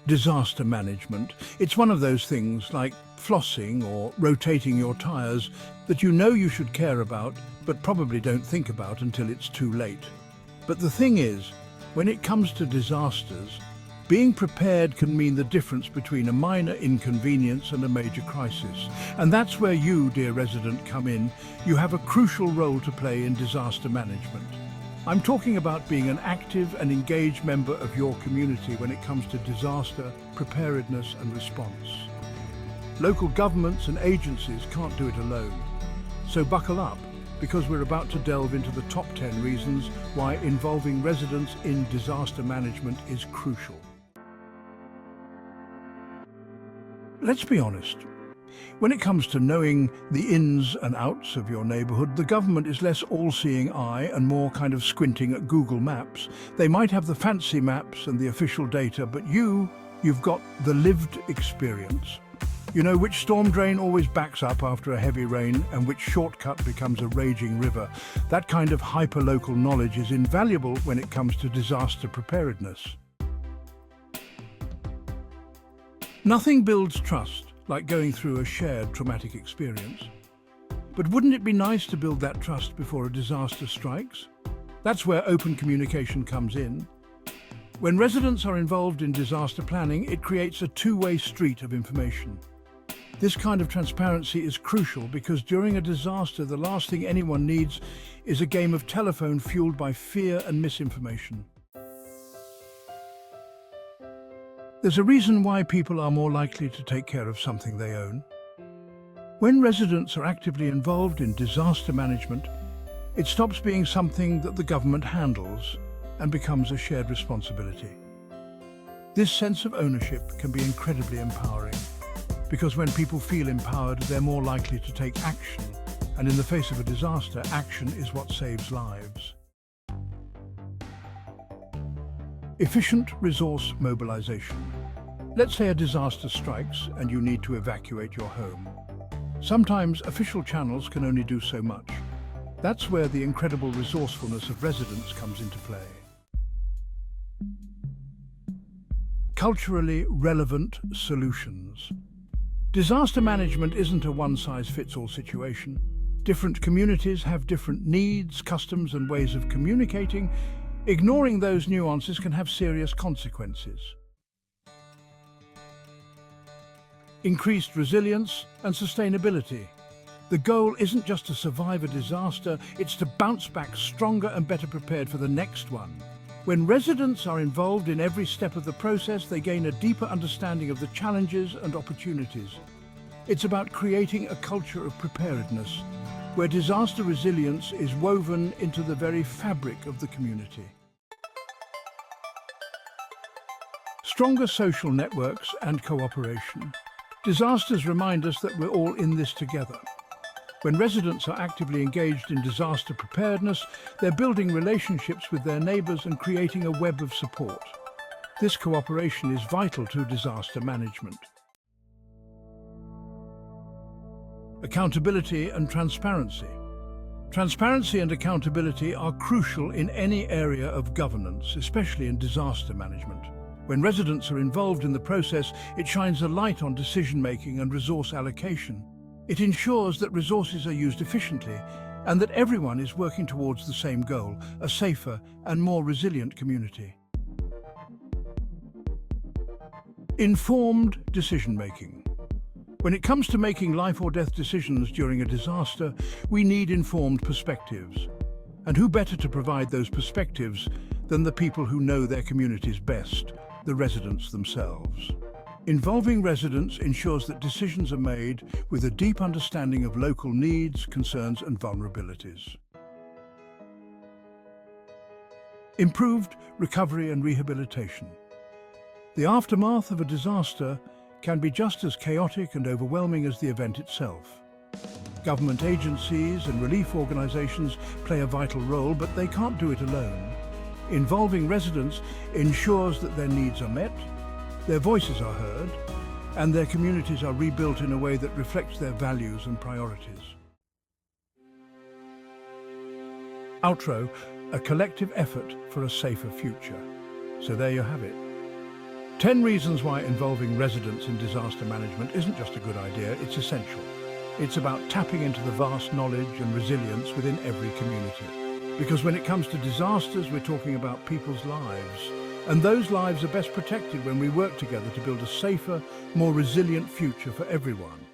Disaster management. It's one of those things like flossing or rotating your tires that you know you should care about, but probably don't think about until it's too late. But the thing is, when it comes to disasters, being prepared can mean the difference between a minor inconvenience and a major crisis. And that's where you, dear resident, come in. You have a crucial role to play in disaster management. I'm talking about being an active and engaged member of your community when it comes to disaster, preparedness and response. Local governments and agencies can't do it alone. So buckle up, because we're about to delve into the top 10 reasons why involving residents in disaster management is crucial. Let's be honest. When it comes to knowing the ins and outs of your neighbourhood, the government is less all-seeing eye and more kind of squinting at Google Maps. They might have the fancy maps and the official data, but you've got the lived experience. You know which storm drain always backs up after a heavy rain and which shortcut becomes a raging river. That kind of hyper-local knowledge is invaluable when it comes to disaster preparedness. Nothing builds trust like going through a shared traumatic experience. But wouldn't it be nice to build that trust before a disaster strikes? That's where open communication comes in. When residents are involved in disaster planning, it creates a two-way street of information. This kind of transparency is crucial because during a disaster, the last thing anyone needs is a game of telephone fueled by fear and misinformation. There's a reason why people are more likely to take care of something they own. When residents are actively involved in disaster management, it stops being something that the government handles and becomes a shared responsibility. This sense of ownership can be incredibly empowering, because when people feel empowered, they're more likely to take action, and in the face of a disaster, action is what saves lives. Efficient resource mobilization. Let's say a disaster strikes and you need to evacuate your home. Sometimes official channels can only do so much. That's where the incredible resourcefulness of residents comes into play. Culturally relevant solutions. Disaster management isn't a one-size-fits-all situation. Different communities have different needs, customs, and ways of communicating. Ignoring those nuances can have serious consequences. Increased resilience and sustainability. The goal isn't just to survive a disaster, it's to bounce back stronger and better prepared for the next one. When residents are involved in every step of the process, they gain a deeper understanding of the challenges and opportunities. It's about creating a culture of preparedness, where disaster resilience is woven into the very fabric of the community. Stronger social networks and cooperation. Disasters remind us that we're all in this together. When residents are actively engaged in disaster preparedness, they're building relationships with their neighbours and creating a web of support. This cooperation is vital to disaster management. Accountability and transparency. Transparency and accountability are crucial in any area of governance, especially in disaster management. When residents are involved in the process, it shines a light on decision-making and resource allocation. It ensures that resources are used efficiently and that everyone is working towards the same goal, a safer and more resilient community. Informed decision-making. When it comes to making life or death decisions during a disaster, we need informed perspectives. And who better to provide those perspectives than the people who know their communities best, the residents themselves? Involving residents ensures that decisions are made with a deep understanding of local needs, concerns and vulnerabilities. Improved recovery and rehabilitation. The aftermath of a disaster can be just as chaotic and overwhelming as the event itself. Government agencies and relief organisations play a vital role, but they can't do it alone. Involving residents ensures that their needs are met, their voices are heard, and their communities are rebuilt in a way that reflects their values and priorities. Outro, a collective effort for a safer future. So there you have it. 10 reasons why involving residents in disaster management isn't just a good idea, it's essential. It's about tapping into the vast knowledge and resilience within every community. Because when it comes to disasters, we're talking about people's lives. And those lives are best protected when we work together to build a safer, more resilient future for everyone.